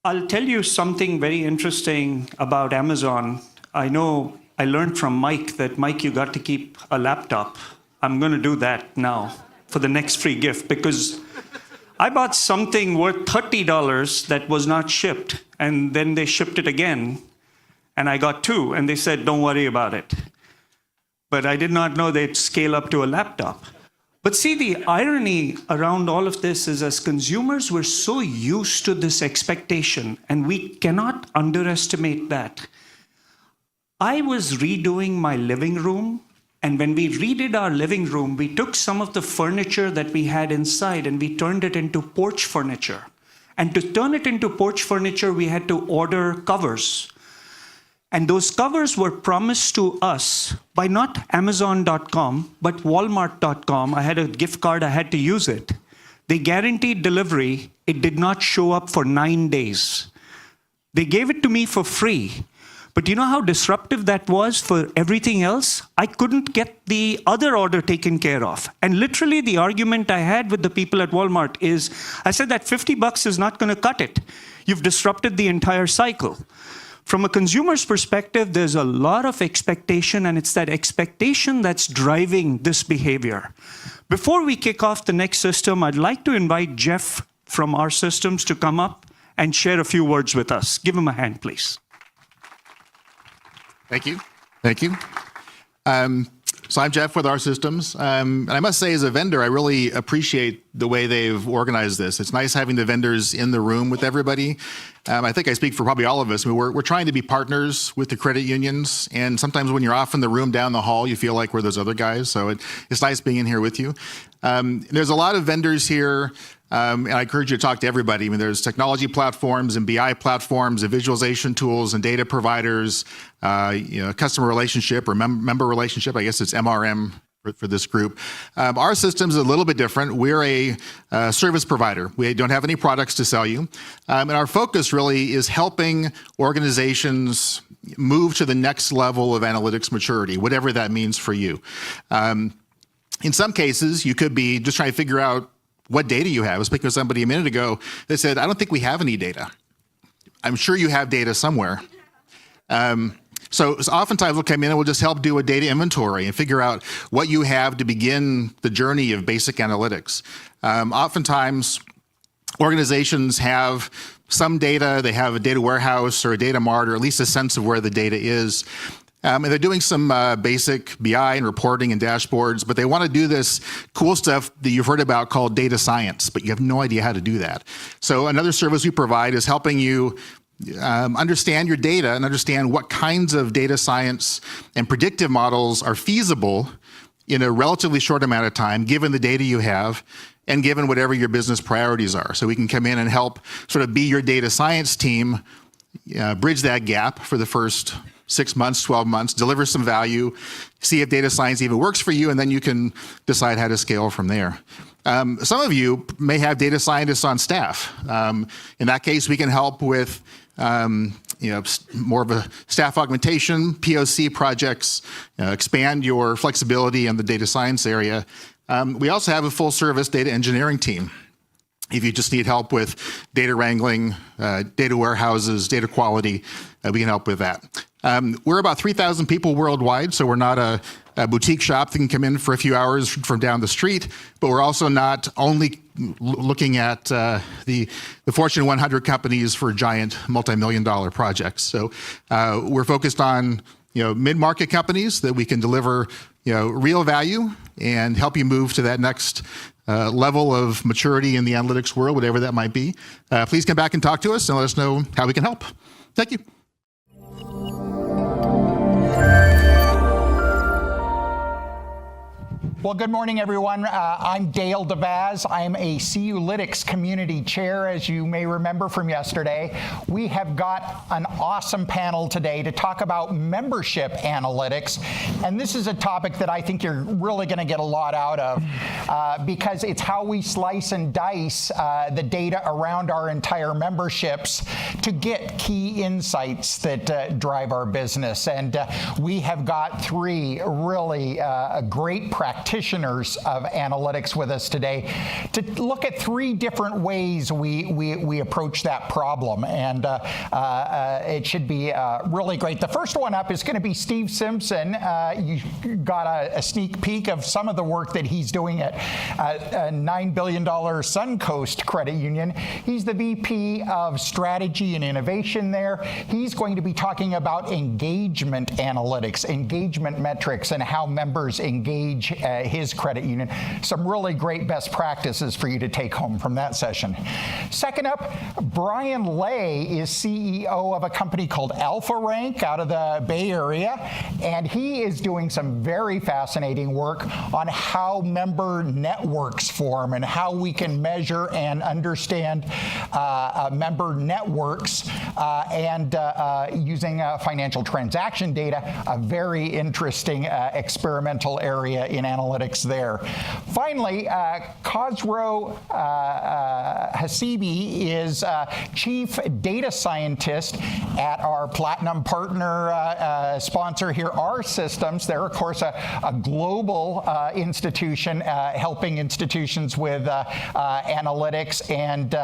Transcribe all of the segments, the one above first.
I'll tell you something very interesting about Amazon. I know I learned from Mike that, Mike, you got to keep a laptop. I'm going to do that now for the next free gift, because I bought something worth $30 that was not shipped, and then they shipped it again, and I got two, and they said, don't worry about it. But I did not know they'd scale up to a laptop. But see, the irony around all of this is, as consumers, we're so used to this expectation, and we cannot underestimate that. I was redoing my living room, and when we redid our living room, we took some of the furniture that we had inside and we turned it into porch furniture. And to turn it into porch furniture, we had to order covers. And those covers were promised to us by not Amazon.com, but Walmart.com. I had a gift card, I had to use it. They guaranteed delivery. It did not show up for 9 days. They gave it to me for free. But you know how disruptive that was for everything else? I couldn't get the other order taken care of. And literally the argument I had with the people at Walmart is, I said that $50 is not going to cut it. You've disrupted the entire cycle. From a consumer's perspective, there's a lot of expectation, and it's that expectation that's driving this behavior. Before we kick off the next system, I'd like to invite Jeff from our systems to come up and share a few words with us. Give him a hand, please. Thank you. Thank you. So I'm Jeff with our systems. And I must say, as a vendor, I really appreciate the way they've organized this. It's nice having the vendors in the room with everybody. I think I speak for probably all of us. I mean, we're trying to be partners with the credit unions. And sometimes when you're off in the room down the hall, you feel like we're those other guys. So it's nice being in here with you. There's a lot of vendors here. And I encourage you to talk to everybody. I mean, there's technology platforms and BI platforms and visualization tools and data providers, customer relationship or member relationship. I guess it's MRM for this group. Our system's a little bit different. We're a service provider. We don't have any products to sell you. And our focus really is helping organizations move to the next level of analytics maturity, whatever that means for you. In some cases, you could be just trying to figure out what data you have. I was speaking with somebody a minute ago that said, I don't think we have any data. I'm sure you have data somewhere. So oftentimes we'll come in and we'll just help do a data inventory and figure out what you have to begin the journey of basic analytics. Oftentimes organizations have some data, they have a data warehouse or a data mart, or at least a sense of where the data is. And they're doing some basic BI and reporting and dashboards, but they want to do this cool stuff that you've heard about called data science, but you have no idea how to do that. So another service we provide is helping you understand your data and understand what kinds of data science and predictive models are feasible in a relatively short amount of time, given the data you have and given whatever your business priorities are. So we can come in and help sort of be your data science team, bridge that gap for the first 6 months, 12 months, deliver some value, see if data science even works for you, and then you can decide how to scale from there. Some of you may have data scientists on staff. In that case, we can help with more of a staff augmentation, POC projects, expand your flexibility in the data science area. We also have a full service data engineering team. If you just need help with data wrangling, data warehouses, data quality, we can help with that. We're about 3,000 people worldwide, so we're not a boutique shop that can come in for a few hours from down the street, but we're also not only looking at the Fortune 100 companies for giant multi-million-dollar projects. So we're focused on mid-market companies that we can deliver real value and help you move to that next level of maturity in the analytics world, whatever that might be. Please come back and talk to us and let us know how we can help. Thank you. Well, good morning, everyone. I'm Dale DeVaz. I'm a CULytics community chair, as you may remember from yesterday. We have got an awesome panel today to talk about membership analytics. And this is a topic that I think you're really going to get a lot out of because it's how we slice and dice the data around our entire memberships to get key insights that drive our business. And we have got three really great practitioners practitioners of analytics with us today to look at 3 different ways we approach that problem, and it should be really great. The first one up is going to be Steve Simpson. You got a sneak peek of some of the work that he's doing at a $9 billion Suncoast Credit Union. He's the VP of Strategy and Innovation there. He's going to be talking about engagement analytics, engagement metrics, and how members engage his credit union. Some really great best practices for you to take home from that session. Second up, Brian Lay is CEO of a company called Alpha Rank out of the Bay Area, and he is doing some very fascinating work on how member networks form and how we can measure and understand member networks and using financial transaction data, a very interesting experimental area in analytics there. Finally, Khosrow Hasibi is Chief Data Scientist at our Platinum Partner sponsor here, our Systems. They're, of course, a global institution helping institutions with analytics, and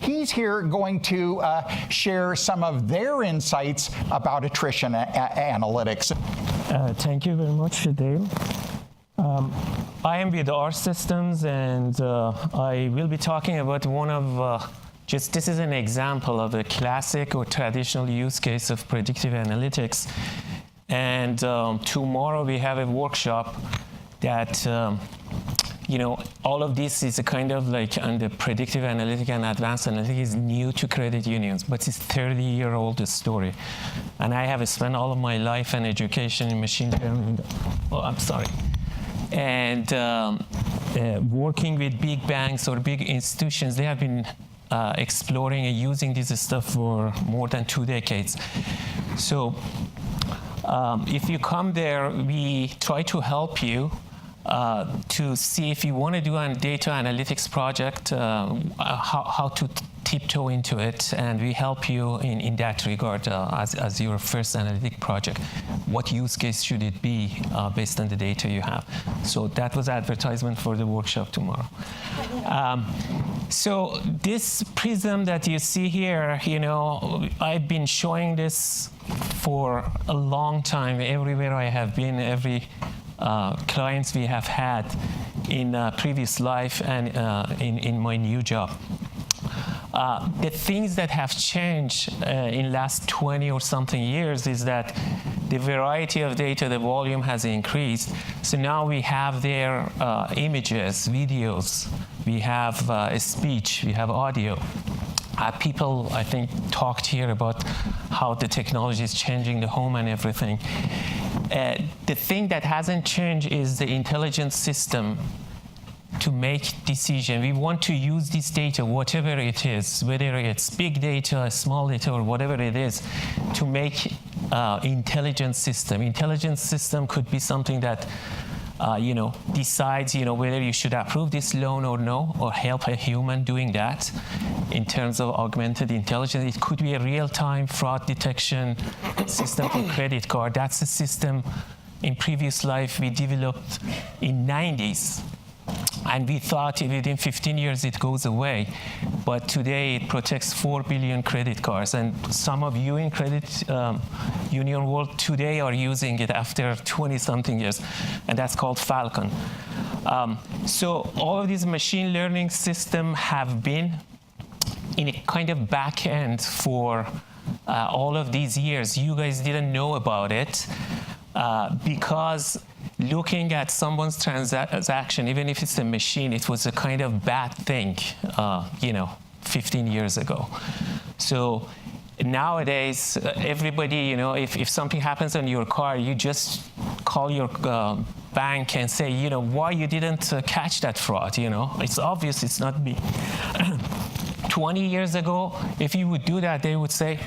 he's here going to share some of their insights about attrition analytics. Thank you very much, Dale. I am with our Systems, and I will be talking about one of this is an example of a classic or traditional use case of predictive analytics. And tomorrow we have a workshop that, all of this is a kind of like on the predictive analytics and advanced analytics is new to credit unions, but it's a 30-year-old story. And I have spent all of my life and education in machine learning. Oh, I'm sorry. And working with big banks or big institutions, they have been exploring and using this stuff for more than 2 decades. So if you come there, we try to help you to see if you want to do a data analytics project, how to tiptoe into it, and we help you in that regard as your first analytic project. What use case should it be based on the data you have? So that was advertisement for the workshop tomorrow. So this prism that you see here, I've been showing this for a long time. Everywhere I have been, every clients we have had in previous life and in my new job. The things that have changed in last 20 or something years is that the variety of data, the volume has increased. So now we have their images, videos, we have speech, we have audio. People, I think, talked here about how the technology is changing the home and everything. The thing that hasn't changed is the intelligence system to make decision. We want to use this data, whatever it is, whether it's big data, small data, or whatever it is, to make intelligence system. Intelligence system could be something that decides, whether you should approve this loan or no, or help a human doing that in terms of augmented intelligence. It could be a real-time fraud detection system for credit card. That's a system in previous life we developed in 90s. And we thought within 15 years it goes away. But today it protects 4 billion credit cards. And some of you in credit union world today are using it after 20-something years. And that's called Falcon. So all of these machine learning systems have been in a kind of back end for all of these years. You guys didn't know about it because looking at someone's transaction, even if it's a machine, it was a kind of bad thing, 15 years ago. So nowadays, everybody, if something happens on your car, you just call your bank and say, why you didn't catch that fraud, It's obvious it's not me. 20 years ago, if you would do that, they would say,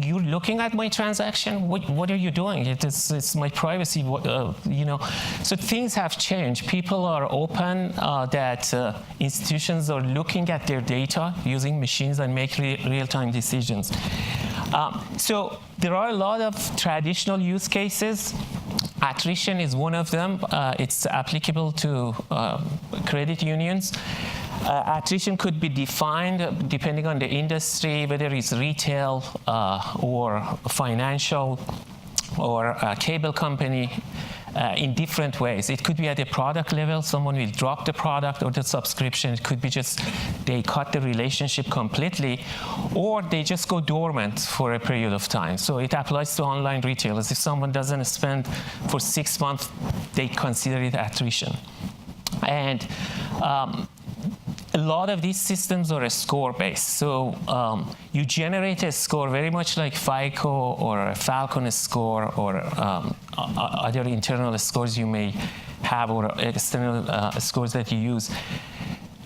you're looking at my transaction? What are you doing? It's my privacy, So things have changed. People are open that institutions are looking at their data using machines and make real-time decisions. So there are a lot of traditional use cases. Attrition is one of them. It's applicable to credit unions. Attrition could be defined depending on the industry, whether it's retail or financial or a cable company, in different ways. It could be at the product level, someone will drop the product or the subscription. It could be just they cut the relationship completely, or they just go dormant for a period of time. So it applies to online retailers. If someone doesn't spend for 6 months, they consider it attrition. And a lot of these systems are score-based. So you generate a score very much like FICO or a Falcon score or other internal scores you may have or external scores that you use.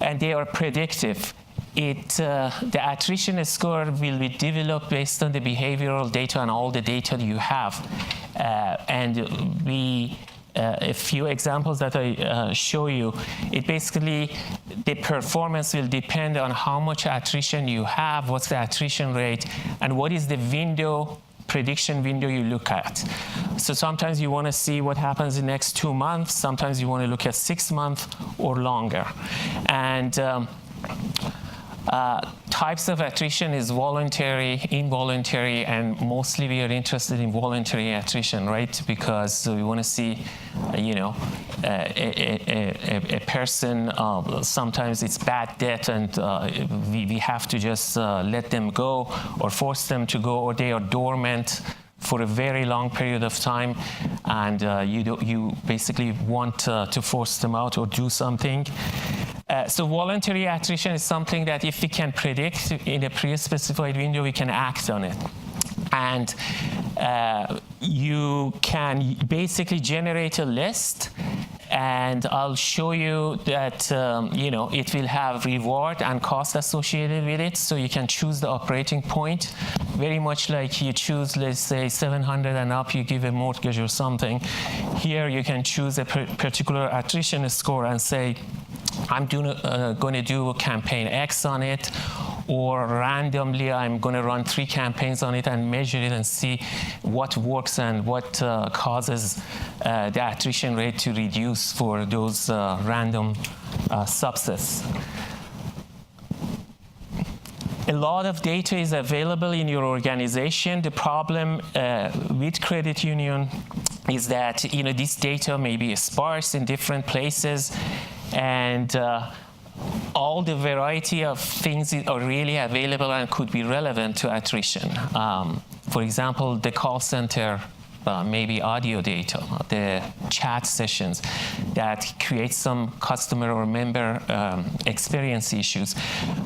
And they are predictive. The attrition score will be developed based on the behavioral data and all the data that you have. A few examples that I show you, it basically, the performance will depend on how much attrition you have, what's the attrition rate, and what is the prediction window you look at. So sometimes you want to see what happens in the next 2 months, sometimes you want to look at 6 months or longer. And types of attrition is voluntary, involuntary, and mostly we are interested in voluntary attrition, right? Because we want to see, a person, sometimes it's bad debt and we have to just let them go or force them to go, or they are dormant for a very long period of time, and you basically want to force them out or do something. So voluntary attrition is something that if we can predict in a pre-specified window, we can act on it. And you can basically generate a list, and I'll show you that it will have reward and cost associated with it. So you can choose the operating point, very much like you choose, let's say, 700 and up, you give a mortgage or something. Here you can choose a particular attrition score and say, I'm going to do a campaign X on it, or randomly I'm going to run 3 campaigns on it and measure it and see what works and what causes the attrition rate to reduce for those random subsets. A lot of data is available in your organization. The problem with credit union is that this data may be sparse in different places, and all the variety of things are really available and could be relevant to attrition. For example, the call center, maybe audio data, the chat sessions that create some customer or member experience issues.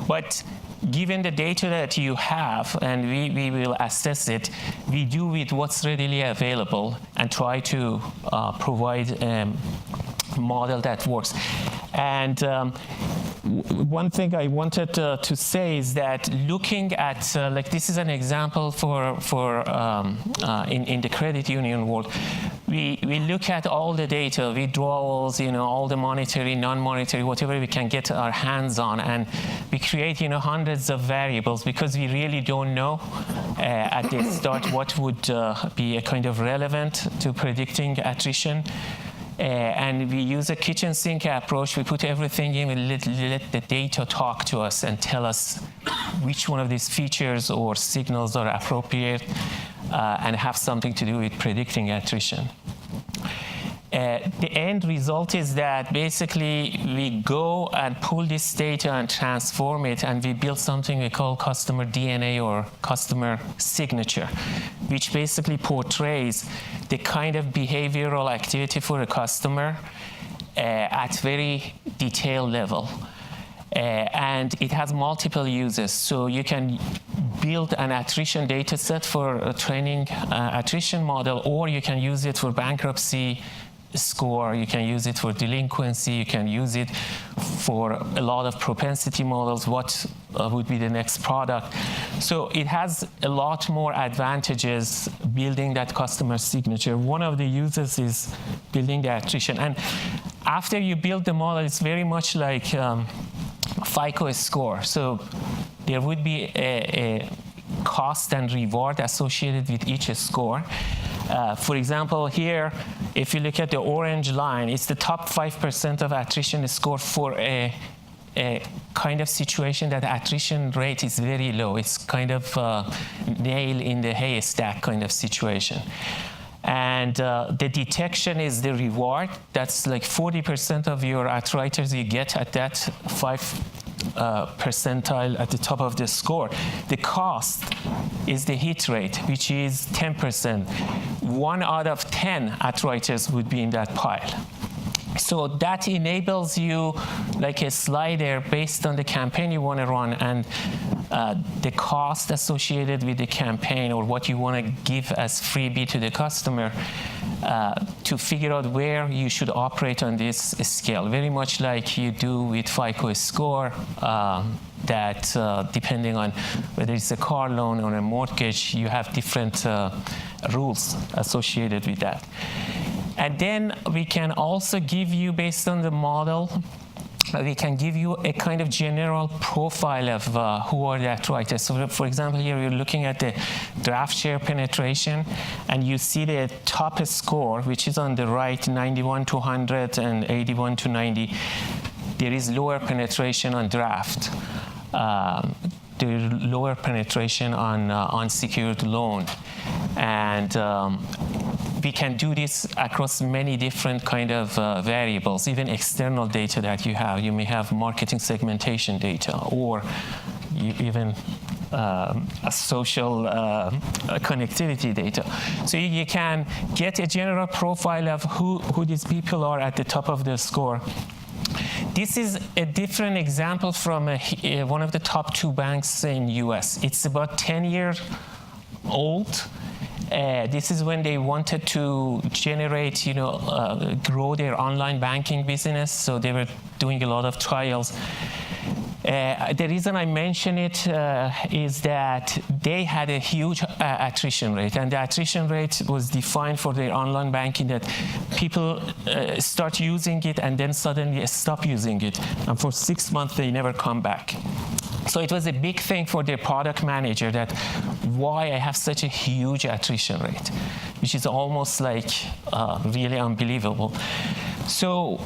But given the data that you have, and we will assess it, we do with what's readily available and try to provide a model that works. And one thing I wanted to say is that looking at, this is an example in the credit union world. We look at all the data, withdrawals, all the monetary, non-monetary, whatever we can get our hands on, and we create, hundreds of variables because we really don't know at the start what would be a kind of relevant to predicting attrition. And we use a kitchen sink approach. We put everything in, we let the data talk to us and tell us which one of these features or signals are appropriate and have something to do with predicting attrition. The end result is that basically we go and pull this data and transform it, and we build something we call customer DNA or customer signature, which basically portrays the kind of behavioral activity for a customer at very detailed level. And it has multiple uses. So you can build an attrition data set for a training attrition model, or you can use it for bankruptcy score, you can use it for delinquency, you can use it for a lot of propensity models, what would be the next product. So it has a lot more advantages building that customer signature. One of the uses is building the attrition. And after you build the model, it's very much like FICO score. So there would be a cost and reward associated with each score. For example, here, if you look at the orange line, it's the top 5% of attrition score for a kind of situation that attrition rate is very low. It's kind of nail in the haystack kind of situation. And the detection is the reward. That's like 40% of your attritis you get at that 5 percentile at the top of the score. The cost is the hit rate, which is 10%. 1 out of 10 attritis would be in that pile. So that enables you like a slider based on the campaign you want to run and the cost associated with the campaign or what you want to give as freebie to the customer to figure out where you should operate on this scale. Very much like you do with FICO score that depending on whether it's a car loan or a mortgage, you have different rules associated with that. And then we can also give you, based on the model, we can give you a kind of general profile of who are the attritis. So for example, here you're looking at the draft share penetration, and you see the top score, which is on the right, 91 to 100 and 81 to 90. There is lower penetration on draft. There is lower penetration on unsecured loan. And we can do this across many different kind of variables, even external data that you have. You may have marketing segmentation data, or even a social connectivity data. So you can get a general profile of who these people are at the top of the score. This is a different example from one of the top 2 banks in US. It's about 10 years old. This is when they wanted to generate, grow their online banking business. So they were doing a lot of trials. The reason I mention it is that they had a huge attrition rate, and the attrition rate was defined for their online banking that people start using it and then suddenly stop using it, and for 6 months they never come back. So it was a big thing for their product manager that why I have such a huge attrition rate, which is almost like really unbelievable. So,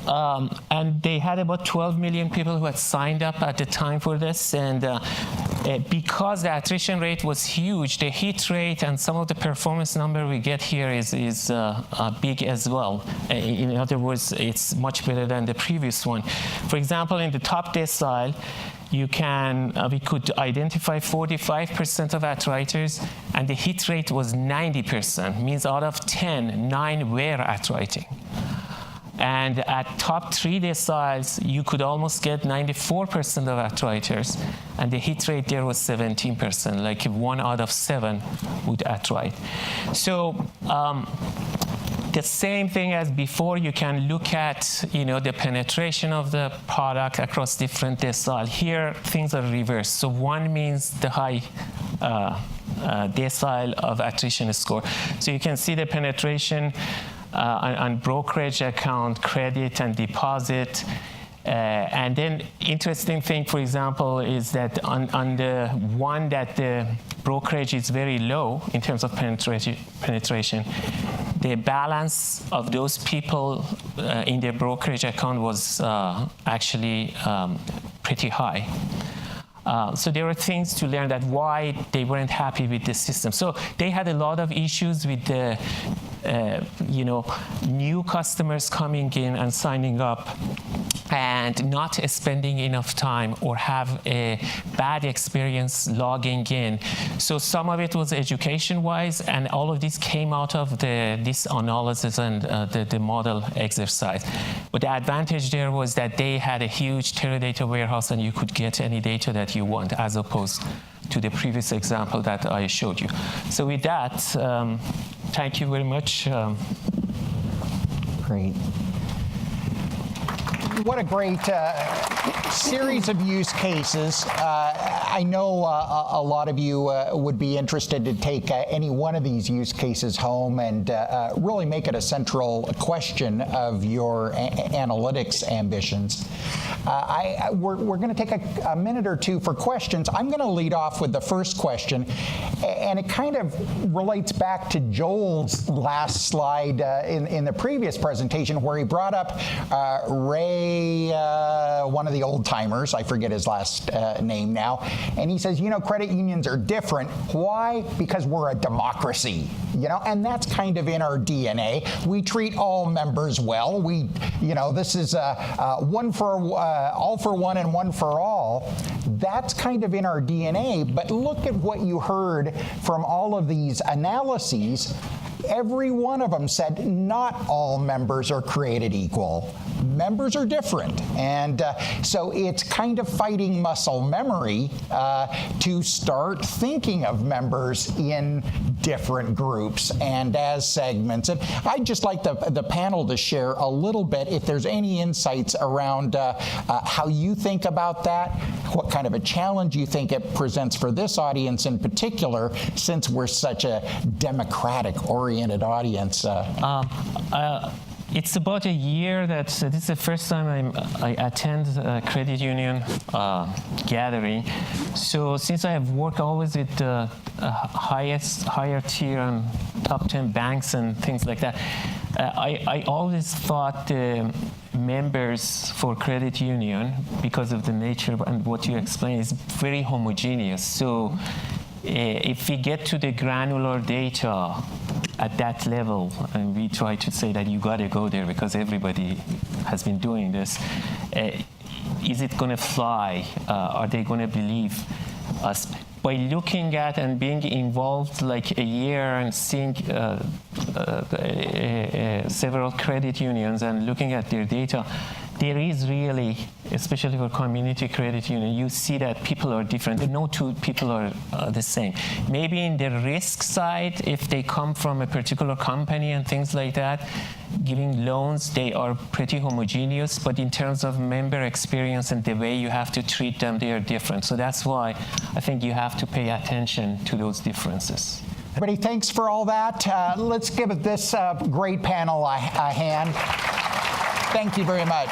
and they had about 12 million people who had signed up at the time for this, and because the attrition rate was huge, the hit rate and some of the performance number we get here is big as well. In other words, it's much better than the previous one. For example, in the top decile, we could identify 45% of attritis, and the hit rate was 90%, means out of 10, 9 were attriting. And at top 3 deciles, you could almost get 94% of attritis, and the hit rate there was 17%, like 1 out of 7 would attrite. So the same thing as before, you can look at the penetration of the product across different deciles. Here, things are reversed. So 1 means the high decile of attrition score. So you can see the penetration on brokerage account, credit, and deposit. And then interesting thing, for example, is that on the one that the brokerage is very low in terms of penetration, the balance of those people in their brokerage account was actually pretty high. So there were things to learn that why they weren't happy with the system. So they had a lot of issues with the new customers coming in and signing up and not spending enough time or have a bad experience logging in. So some of it was education-wise, and all of this came out of this analysis and the model exercise. But the advantage there was that they had a huge Teradata warehouse, and you could get any data that you want, as opposed to the previous example that I showed you. So with that, thank you very much. Great. What a great series of use cases. I know a lot of you would be interested to take any one of these use cases home and really make it a central question of your analytics ambitions. We're going to take a minute or two for questions. I'm going to lead off with the first question, and it kind of relates back to Joel's last slide in the previous presentation, where he brought up Ray, one of the old timers, I forget his last name now, and he says, you know, credit unions are different. Why? Because we're a democracy, you know, and that's kind of in our DNA. We treat all members well. We, you know, this is one for all for one and one for all. That's kind of in our DNA. But look at what you heard from all of these analyses. Every one of them said not all members are created equal. Members are different. And so it's kind of fighting muscle memory to start thinking of members in different groups and as segments. And I'd just like the panel to share a little bit, if there's any insights around how you think about that, what kind of a challenge you think it presents for this audience in particular, since we're such a democratic-oriented audience. It's about a year that this is the first time I attend a credit union gathering. So since I have worked always with the higher tier and top 10 banks and things like that, I always thought the members for credit union, because of the nature and what you explained, is very homogeneous. So if we get to the granular data at that level, and we try to say that you got to go there because everybody has been doing this, is it going to fly? Are they going to believe us? By looking at and being involved like a year and seeing several credit unions and looking at their data, there is really, especially for community credit union, you see that people are different. No two people are the same. Maybe in the risk side, if they come from a particular company and things like that, giving loans, they are pretty homogeneous. But in terms of member experience and the way you have to treat them, they are different. So that's why I think you have to pay attention to those differences. Everybody, thanks for all that. Let's give this great panel a hand. Thank you very much.